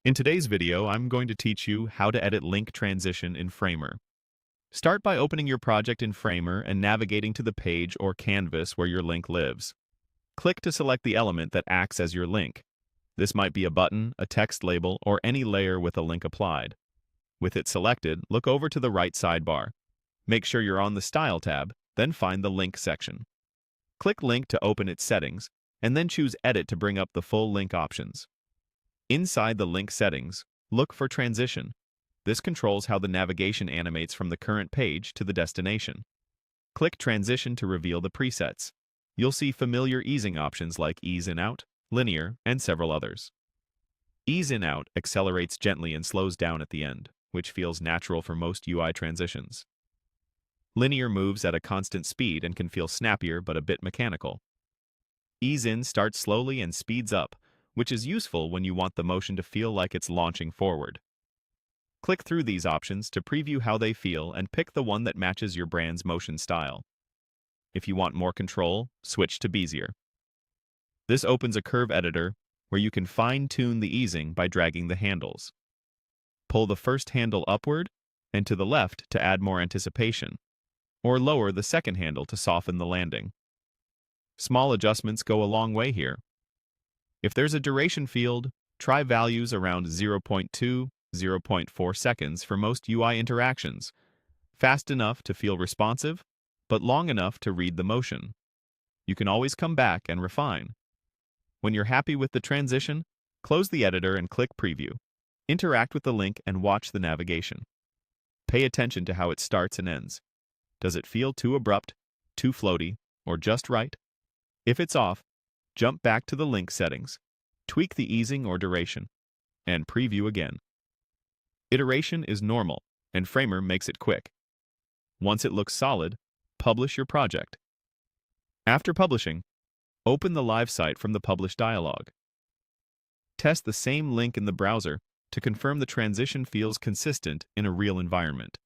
In today's video, I'm going to teach you how to edit link transition in Framer. Start by opening your project in Framer and navigating to the page or canvas where your link lives. Click to select the element that acts as your link. This might be a button, a text label, or any layer with a link applied. With it selected, look over to the right sidebar. Make sure you're on the Style tab, then find the Link section. Click Link to open its settings, and then choose Edit to bring up the full link options. Inside the link settings, look for Transition. This controls how the navigation animates from the current page to the destination. Click Transition to reveal the presets. You'll see familiar easing options like Ease In Out, Linear, and several others. Ease In Out accelerates gently and slows down at the end, which feels natural for most UI transitions. Linear moves at a constant speed and can feel snappier but a bit mechanical. Ease In starts slowly and speeds up, which is useful when you want the motion to feel like it's launching forward. Click through these options to preview how they feel and pick the one that matches your brand's motion style. If you want more control, switch to Bézier. This opens a curve editor where you can fine-tune the easing by dragging the handles. Pull the first handle upward and to the left to add more anticipation, or lower the second handle to soften the landing. Small adjustments go a long way here. If there's a duration field, try values around 0.2, 0.4 seconds for most UI interactions, fast enough to feel responsive, but long enough to read the motion. You can always come back and refine. When you're happy with the transition, close the editor and click Preview. Interact with the link and watch the navigation. Pay attention to how it starts and ends. Does it feel too abrupt, too floaty, or just right? If it's off, jump back to the link settings, tweak the easing or duration, and preview again. Iteration is normal, and Framer makes it quick. Once it looks solid, publish your project. After publishing, open the live site from the Publish dialog. Test the same link in the browser to confirm the transition feels consistent in a real environment.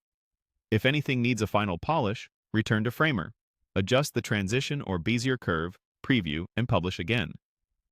If anything needs a final polish, return to Framer. Adjust the transition or Bézier curve, preview, and publish again.